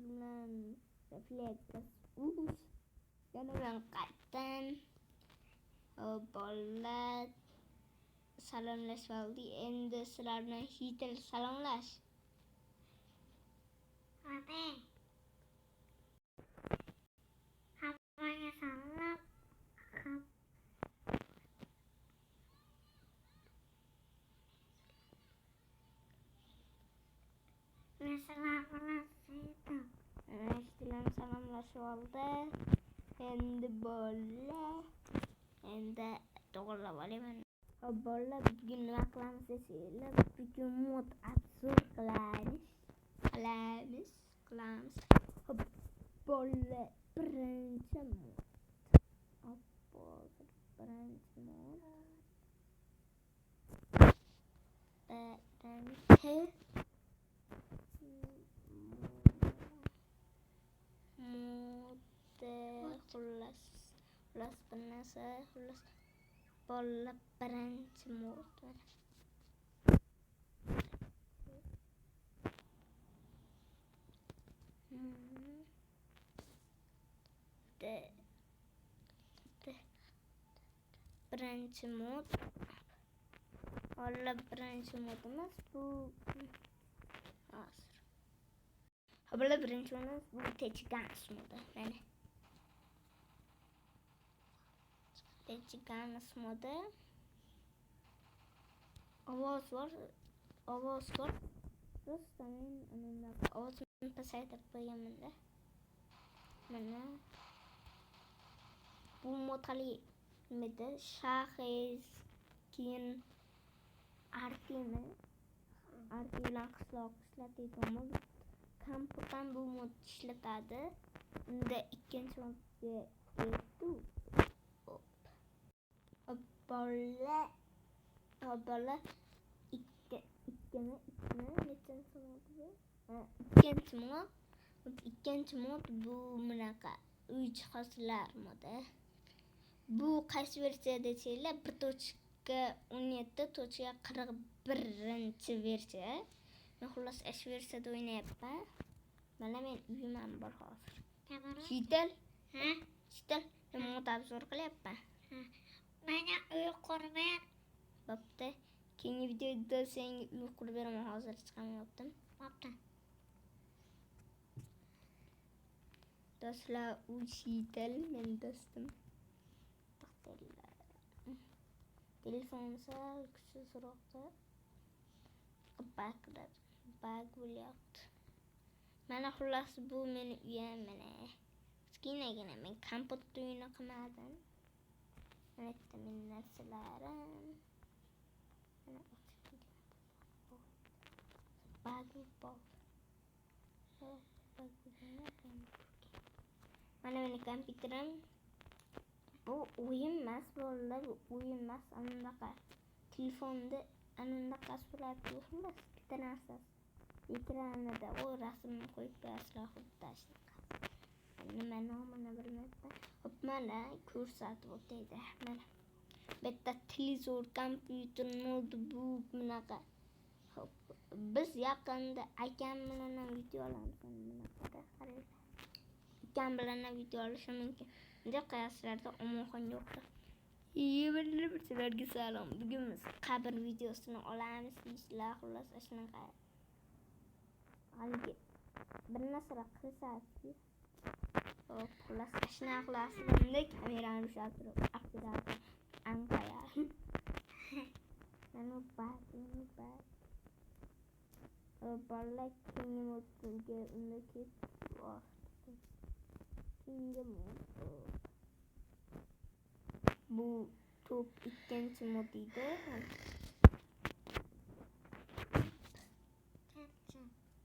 bilan refleksiya yana men qaytdim. Bolalar salomlashib endi sizlar bilan hitil salomlash. Hammaga salom. Eshitilar salomlashib oldi. Endi bolalar endi to'g'rilab olaman. Bolalar bugun nima qilamiz desanglar, bugun mod obzor qilamiz. Bolalar birinchi mod. Birinchi mod. Xullas bir narsa, bolalar birinchi mod. Birinchi mod. Bolalar birinchi mod emas bu. Bolalar birinchi mod emas bu Techigans modi. Mana Techigans modi. Ovoz bor. Do'stlarim, ovozimni pasaytirib qo'yaman-da. Mana bu mod hali nimada Shahiz, keyin Artemi bilan qishloq ishlatadigan kompyuter bu mod ishlatadi. Unda ikkinchi modga ketdi. Bolalar ikkinchi mod bu bunaqa uy jihozlar modi. Bu qaysi versiya desanglar 1.17.41 versiya. Men xullas ash versiyada o'ynayapman. Mana men uyim bor hozir. Shital. Men mod obzor qilyapman. Mana uy qurman. Bo'pti. Keyingi videoda senga uy qurib beraman. Hozir chiqamayaptim. Bo'pti. Do'stlar, u Shital men do'stim. Telefon sal kuchsizroqda. Bag bo'lyapti. Mana xullas bu meni uyim mana. Kichkinagina men kompyuter o'yini qilmadim. Mana men narsalarim. Mana meni kompyuterim. Bu o'yin emas, bolalar, o'yin emas. Anaqa telefonda anaqa surat yo'qmas, bitta narsa. Ekranida o rasmni qo'yib qo'yasizlar xuddi shunaqa. Nima nomini bilmayman. Mana ko'rsatib o'taydi. Mana bitta televizor, kompyuter, notebook bunaqa. Biz yaqinda akam bilan video olamiz. Akam bilan video olishim mumkin. Bunday qiyoslarda Omonxon yo'qdi. Sizlarga salom. Bugun biz qabr videosini olamiz. Sizlar xullas shunaqa. Haligi bir narsa qilasiz. Xullas shunaqa qilasiz. Bunday kamerani ushlab operator anqaya. Mana bak. Bolalar keyingi modga unda ketdi. Bu top ikkinchi mod edi.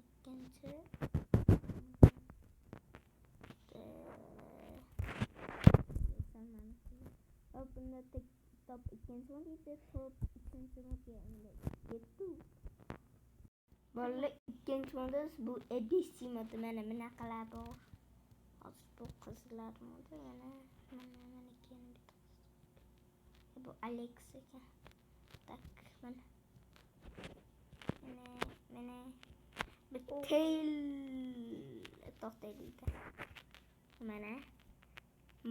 Ikkinchi. Bunda top ikkinchi mod edi. Top ikkinchi modga ketdi. Bolalar ikkinchi mod bu ABC mod. Mana bunaqalar bor. Hozir bu qizlar modi. Mana keyin bu Alex ekan. Tak mana Bitel to'xtaydi.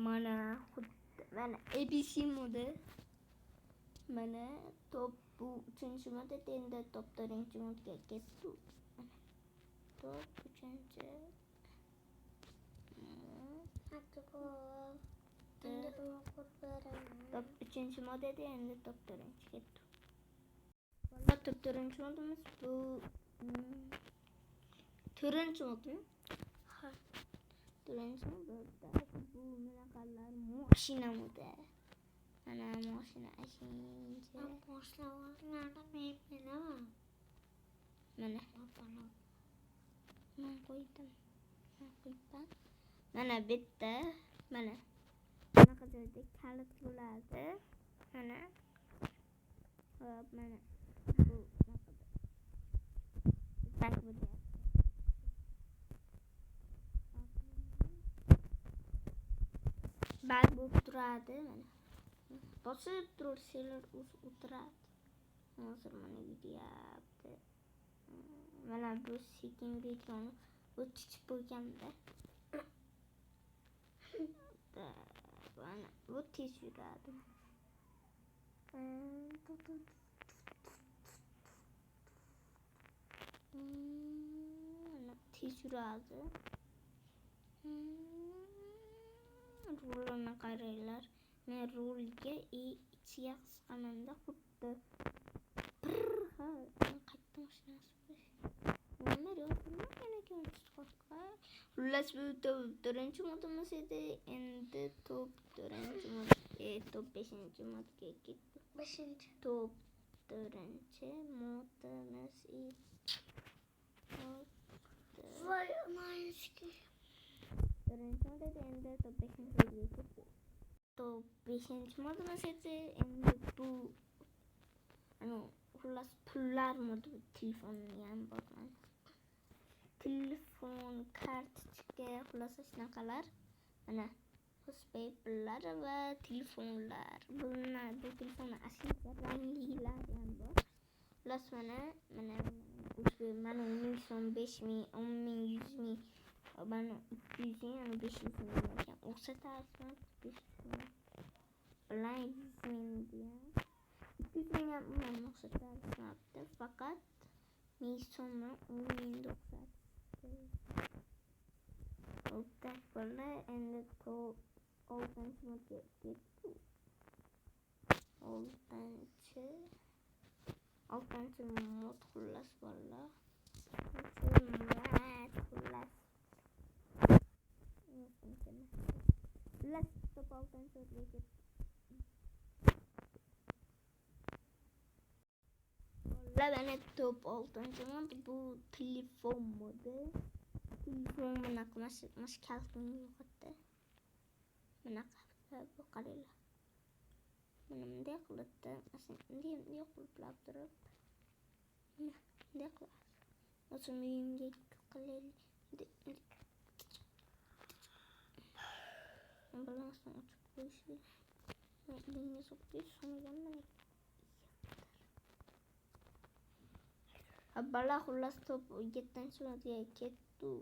Mana xuddi mana ABC modi. Mana top bu 3-chi mod endi top 4-chi modga ketdi. Top 3-chi. Hadi bu. Endi o'qib beraman. Top 3-chi mod edi, endi top 4-chi ketdi. Valla top 4-chi modimiz bu 4-chi modmi? Ha. 4-chi modda bu bunaqalar mashina modi. Mana mashina ashincha. Boshlovlarni men bilaman. Mana Bapalo. men qo'ydim. Mana bitta mana bunaqa joyda kalit bo'ladi. Mana hop mana bu bunaqada. Tak bo'lyapti. Bag bo'lib turadi mana. Bosib tursalar o'tiradi. Hozir mana gidyapti. Mana bu sekin videoni o'tishib bo'lganda. Mana bu tez yuradi. Mana tez yuradi. Rulni qaranglar. Men rulga ichiga qisqamanda xuddi qaytdi mashinasi. Nima yo'qmi? Xullas bu top 4-chi modimiz edi. Endi top 4-chi mod, top 5-chi modga ketdi. 5-chi. Top 4-chi modimiz edi. Voy amanski. 4-chi mod edi, endi top 5-chi modga ketdi. Top 5-chi modimiz edi, endi bu xullas pullar modi, telefonni ham bor mana. Telefon, kartochka, xullas shunaqalar. Mana postpay pullar va telefonlar. Bu telefonni ashincha ranglilar ham bor. Xullas mana 10 so'm, 5 ming, 10 ming, 100 ming, mana 200 ming, 500 ming ekan. O'xshatarsan 500 ming bilan 100 ming degan. 200 ming ham umuman o'xshatarsan. Faqat 1000 so'm 10 ming o'xshatadi. O'tak bola endi top 6-chi modga ketdi. 6-chi mod xullas bola. Xullas top 6-chi modga ketdi. Mana top 6-chi mod bu telefon modi. Telefon bunaqa mas kaltini yo'qotdi. Bunaqa bu qaranglar. Mana bunday qilibdi. Bunday qilib turib. Bunday qiladi. O'zim uyimga qilaylik. Balansan ochib qo'yishi. Uyimga so'qdi, so'ngan Bala xullas top 7-chi modga ketdi.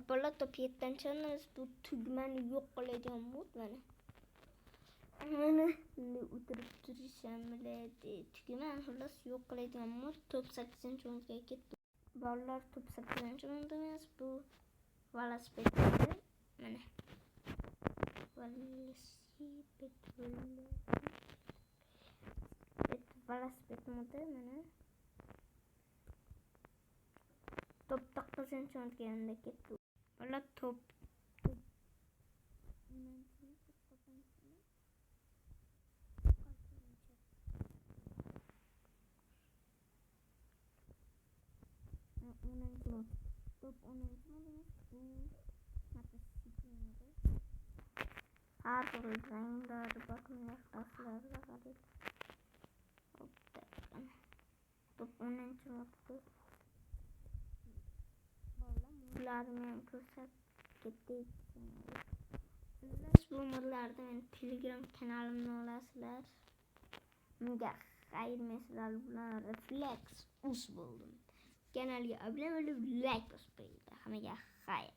Bala top 7-chi mod bu tugmani yo'q qiladigan mod mana. Mana o'tirib turishim biladi. Tugman xullas yo'q qiladigan mod top 8-chi modga ketdi. Bolalar top 8-chi mod emas, bu velosiped modi. Mana. Velosiped modi mana. Top 9-chi modga endi ketdi. Ular top 10-chi mod. Top 10-chi mod bu motosikl modi. Har bir ranglar bor, narxlarga qarang. Top 10-chi mod bu. Modlarni ham ko'rsatib ketdik. Bu modlarni men Telegram kanalimda olasizlar. Unga Xayr, men sizlar bilan refleks us bo'ldim. Kanalga obuna bo'lib, like bosib qo'yinglar. Hammaga xayr.